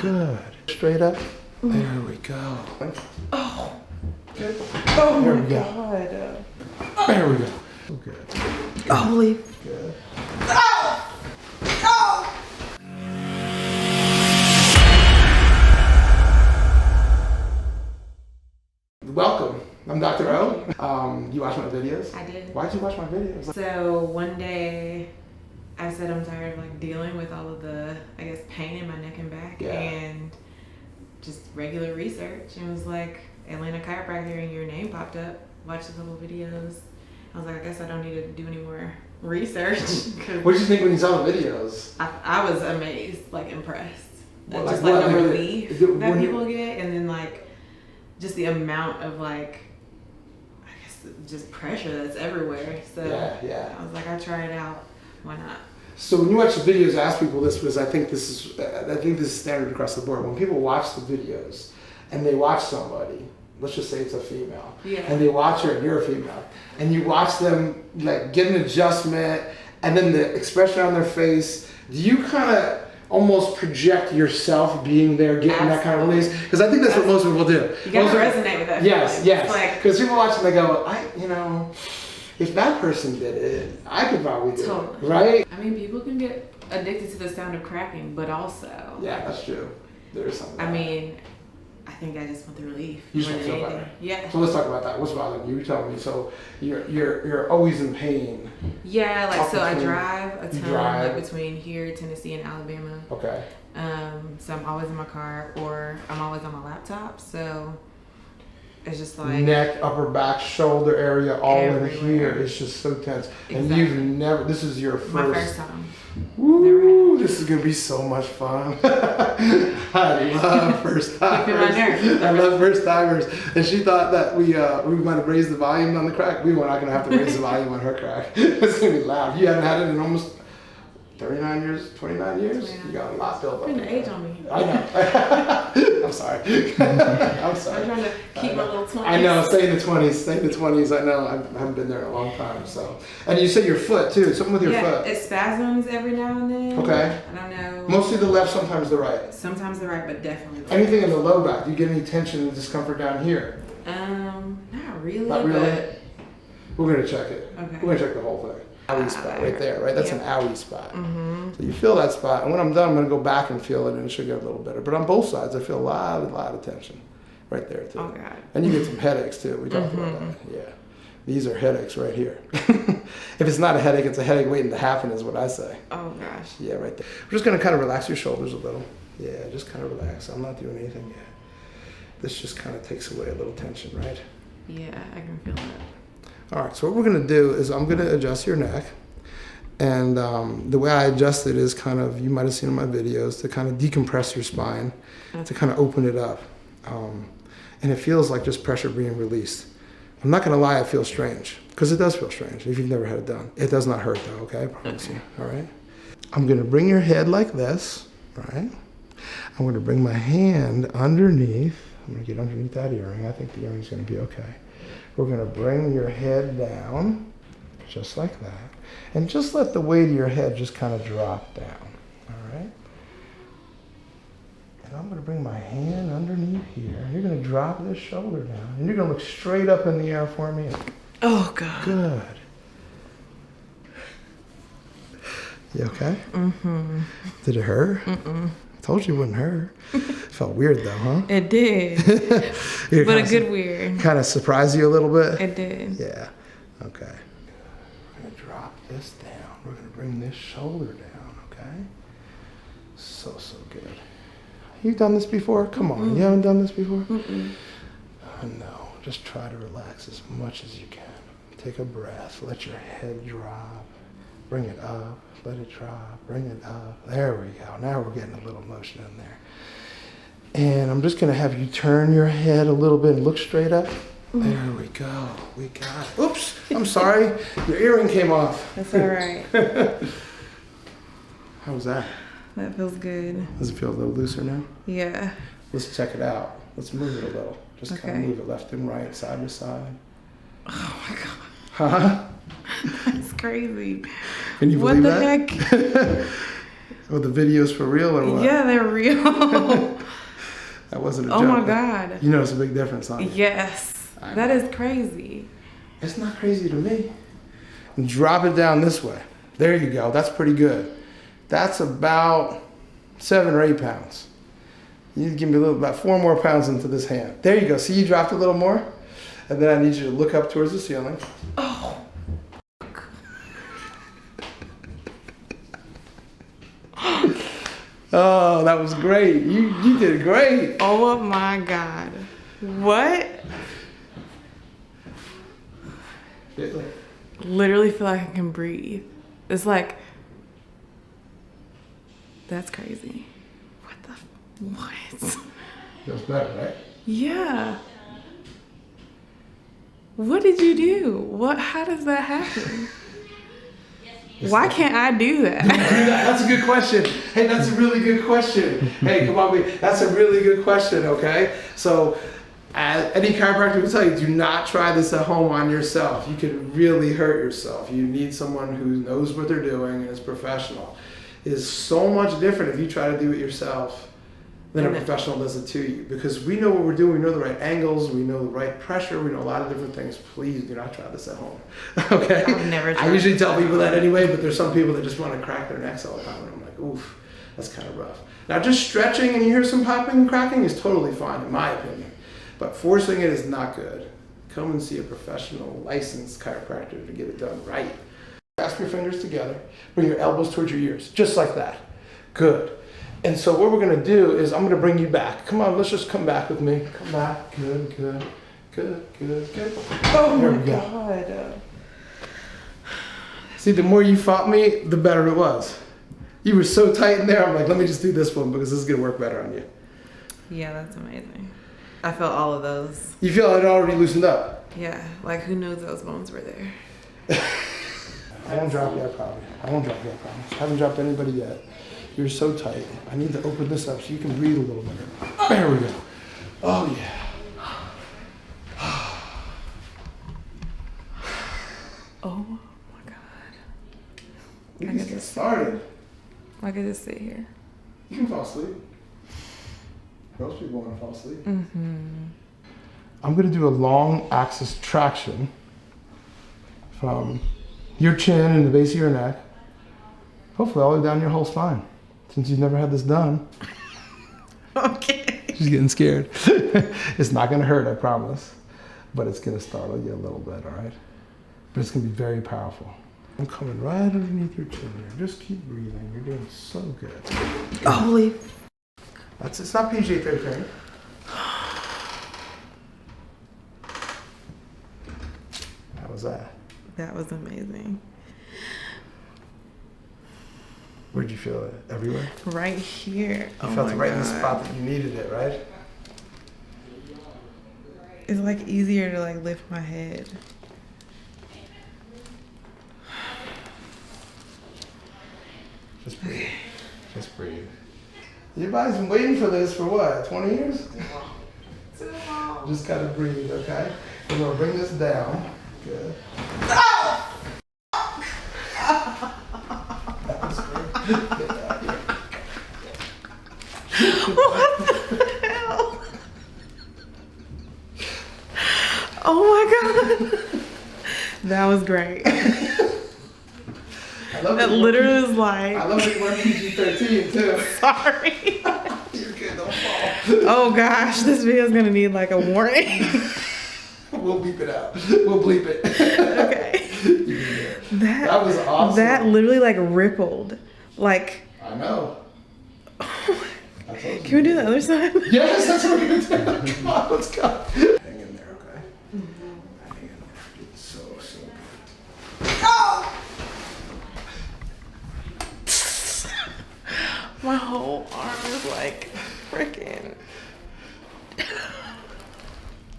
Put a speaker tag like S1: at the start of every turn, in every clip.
S1: Good. Straight up. There we go.
S2: Oh.
S1: Good.
S2: Oh
S1: there
S2: my
S1: we go.
S2: God.
S1: There we go. Good.
S2: Holy.
S1: Good.
S2: Oh. Oh.
S1: Welcome. I'm Dr. O. You watch my videos?
S2: I did.
S1: Why'd you watch my videos?
S2: So one day I said I'm tired of like dealing with all of the, I guess, pain in my neck and back and just regular research, and was like, Atlanta chiropractor, and your name popped up. Watched a couple videos. I was like, I guess I don't need to do any more research.
S1: What did you think when you saw the videos?
S2: I was amazed, like impressed.
S1: Well,
S2: just
S1: like
S2: like
S1: what?
S2: the
S1: Like,
S2: relief that people get, and then like just the amount of like, I guess, just pressure that's everywhere. So
S1: yeah.
S2: I was like, I try it out. Why not?
S1: So when you watch the videos, I ask people this because I think this is standard across the board. When people watch the videos and they watch somebody, let's just say it's a female, and they watch her and you're a female, and you watch them like get an adjustment and then the expression on their face, do you kind of almost project yourself being there, getting that kind of release? Because I think that's what most people do.
S2: You gotta resonate with that.
S1: Yes. Because people watch and they go, if that person did it, I could probably do it, right?
S2: I mean, people can get addicted to the sound of cracking, but also...
S1: Yeah, that's true. There is something.
S2: I mean, I think I just want the relief.
S1: You just want to feel better.
S2: Yeah.
S1: So let's talk about that. What's bothering you? You tell me. So you're always in pain.
S2: Yeah, like so I drive a ton,
S1: like
S2: between here, Tennessee, and Alabama.
S1: Okay.
S2: So I'm always in my car, or I'm always on my laptop. So it's just like
S1: neck, upper back, shoulder area, all
S2: everywhere.
S1: in here. It's just so tense.
S2: Exactly.
S1: And you've never. This is your first.
S2: My first time.
S1: Woo! This is gonna be so much fun. I love first timers. I love first timers. And she thought that we might have raised the volume on the crack. We were not gonna have to raise the volume on her crack. It's gonna be loud. You haven't had it in almost 39 years, 29 years? 29. You got a lot built up.
S2: Putting the age on me.
S1: I know. I'm sorry. I'm sorry.
S2: I'm trying to keep my little 20s.
S1: I know. Stay in the 20s. Stay in the 20s. I know. I haven't been there in a long time. So, and you said your foot too. Something with your foot.
S2: It spasms every now and then.
S1: Okay.
S2: I don't know.
S1: Mostly the left, sometimes the right.
S2: Sometimes the right, but definitely the left.
S1: Anything in the low back? Do you get any tension and discomfort down here?
S2: Not really.
S1: Not really.
S2: But...
S1: We're gonna check it.
S2: Okay.
S1: We're gonna check the whole thing. Owie spot right there, right? That's an owie spot.
S2: Mm-hmm.
S1: So you feel that spot, and when I'm done, I'm gonna go back and feel it, and it should get a little better. But on both sides, I feel a lot of tension, right there too.
S2: Oh God.
S1: And you get some headaches too. We talked about that. Yeah, these are headaches right here. If it's not a headache, it's a headache waiting to happen, is what I say.
S2: Oh gosh.
S1: Yeah, right there. We're just gonna kind of relax your shoulders a little. Yeah, just kind of relax. I'm not doing anything yet. This just kind of takes away a little tension, right?
S2: Yeah, I can feel it.
S1: All right, so what we're gonna do is I'm gonna adjust your neck. And the way I adjust it is kind of, you might have seen in my videos, to kind of decompress your spine, to kind of open it up. And it feels like just pressure being released. I'm not gonna lie, it feels strange, because it does feel strange if you've never had it done. It does not hurt though, okay? I promise you, all right? I'm gonna bring your head like this, right? I'm gonna bring my hand underneath. I'm gonna get underneath that earring. I think the earring's gonna be okay. We're gonna bring your head down, just like that. And just let the weight of your head just kind of drop down, all right? And I'm gonna bring my hand underneath here. You're gonna drop this shoulder down. And you're gonna look straight up in the air for me.
S2: Oh God.
S1: Good. You okay?
S2: Mm-hmm.
S1: Did it hurt?
S2: Mm-mm.
S1: I told you it wouldn't hurt. It felt weird though, huh?
S2: It did. But a good weird.
S1: Kind of surprised you a little bit?
S2: It did.
S1: Yeah, okay. We're gonna drop this down. We're gonna bring this shoulder down, okay? So good. You've done this before? Come on, you haven't done this before? No, just try to relax as much as you can. Take a breath, let your head drop. Bring it up, let it drop, bring it up. There we go. Now we're getting a little motion in there. And I'm just gonna have you turn your head a little bit and look straight up. There we go. We got it. Oops, I'm sorry. Your earring came off.
S2: That's all right.
S1: How was that?
S2: That feels good.
S1: Does it feel a little looser now?
S2: Yeah.
S1: Let's check it out. Let's move it a little. Just kind of move it left and right, side to side.
S2: Oh my God.
S1: Huh?
S2: That's crazy.
S1: Can you believe
S2: that?
S1: What the heck? Oh, the videos for real or what?
S2: Yeah, they're real.
S1: That wasn't a joke.
S2: Oh my God.
S1: You notice a big difference, huh?
S2: Yes. That is crazy.
S1: It's not crazy to me. And drop it down this way. There you go. That's pretty good. That's about 7 or 8 pounds. You need to give me about 4 more pounds into this hand. There you go. See, you dropped a little more? And then I need you to look up towards the ceiling.
S2: Oh.
S1: Oh, that was great. You did great.
S2: Oh my God. What? Literally feel like I can breathe. It's like, that's crazy. What?
S1: Feels better, right?
S2: Yeah. What did you do? How does that happen? Why can't I do that?
S1: That's a good question. Hey, that's a really good question. Hey, come on, that's a really good question, okay? So, any chiropractor will tell you, do not try this at home on yourself. You could really hurt yourself. You need someone who knows what they're doing and is professional. It is so much different if you try to do it yourself than a professional does it to you. Because we know what we're doing, we know the right angles, we know the right pressure, we know a lot of different things. Please do not try this at home. Okay?
S2: I've never tried
S1: I usually tell people that anyway, but there's some people that just want to crack their necks all the time. And I'm like, oof, that's kind of rough. Now just stretching and you hear some popping and cracking is totally fine in my opinion. But forcing it is not good. Come and see a professional, licensed chiropractor to get it done right. Clasp your fingers together, bring your elbows towards your ears, just like that. Good. And so what we're gonna do is I'm gonna bring you back. Come on, let's just come back with me. Come back, good, good, good, good, good.
S2: Oh
S1: there
S2: my
S1: we go.
S2: God.
S1: See, the more you fought me, the better it was. You were so tight in there, I'm like, let me just do this one because this is gonna work better on you.
S2: Yeah, that's amazing. I felt all of those.
S1: You feel it already loosened up?
S2: Yeah, like who knows those bones were there.
S1: I won't drop you, I promise. I won't drop you, I promise. I haven't dropped anybody yet. You're so tight. I need to open this up so you can breathe a little better. There we go. Oh, yeah.
S2: Oh my God.
S1: You can get started.
S2: I could just sit here.
S1: You can fall asleep. Most people want to fall asleep.
S2: Mm-hmm.
S1: I'm going to do a long axis traction from your chin and the base of your neck, hopefully all the way down your whole spine. Since you've never had this done.
S2: Okay.
S1: She's getting scared. It's not going to hurt, I promise. But it's going to startle you a little bit, all right? But it's going to be very powerful. I'm coming right underneath your chin here. Just keep breathing. You're doing so good.
S2: Holy.
S1: It's not PJ 13. How was that?
S2: That was amazing.
S1: Where'd you feel it? Everywhere?
S2: Right here.
S1: You felt it right in the spot that you needed it, right?
S2: It's like easier to like lift my head.
S1: Just breathe. Just breathe. Your body's been waiting for this for what, 20 years?
S2: Too long.
S1: Just gotta breathe, okay? We're gonna bring this down. Good. That was great. Get out of here.
S2: What the hell? Oh my God. That was great.
S1: I love
S2: That literally was like.
S1: I love it. We're PG-13 too.
S2: Sorry.
S1: You're good. Don't fall.
S2: Oh gosh, this video's gonna need like a warning.
S1: We'll beep it out. We'll bleep it.
S2: Okay.
S1: That was awesome.
S2: That literally like rippled. Like.
S1: I know.
S2: Oh
S1: I told you.
S2: Can we do the other side?
S1: Yes, that's what we're gonna do. Come on, let's go. Hang in there, okay? Mm-hmm. Hang in there. It's so good.
S2: Oh! My whole arm is like freaking.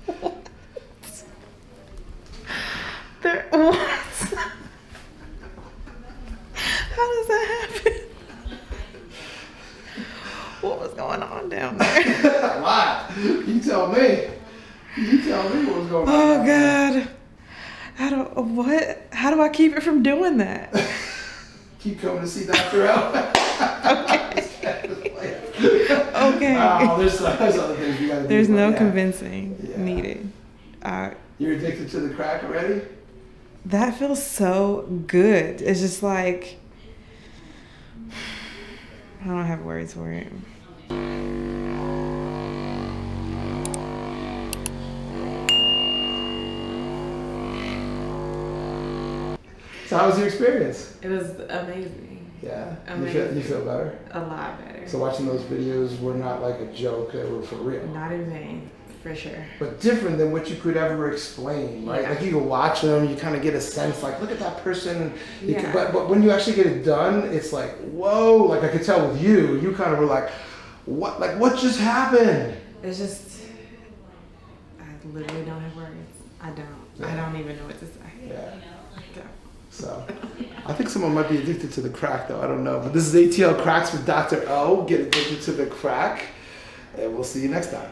S2: What? What? How does that happen? What was going on down there?
S1: A lot. You tell me. You tell me what was going on.
S2: Oh God. How do I keep it from doing that?
S1: Keep coming to see Dr.O.
S2: Okay.
S1: There's other things you gotta do.
S2: There's no
S1: yeah.
S2: convincing needed.
S1: You're addicted to the crack already?
S2: That feels so good. It's just like, I don't have words for it.
S1: So how was your experience?
S2: It was amazing.
S1: Yeah.
S2: Amazing.
S1: You feel better?
S2: A lot better.
S1: So watching those videos were not like a joke, they were for real.
S2: Not in vain, for sure.
S1: But different than what you could ever explain, right?
S2: Yeah.
S1: Like you can watch them, you kind of get a sense like, look at that person.
S2: Yeah.
S1: But when you actually get it done, it's like, whoa, like I could tell with you kind of were like, what just happened?
S2: It's just, I literally don't have words. I don't.
S1: Yeah.
S2: I don't even know what to say.
S1: Yeah.
S2: So.
S1: So, I think someone might be addicted to the crack though, I don't know. But this is ATL Cracks with Dr.O. Get addicted to the crack, and we'll see you next time.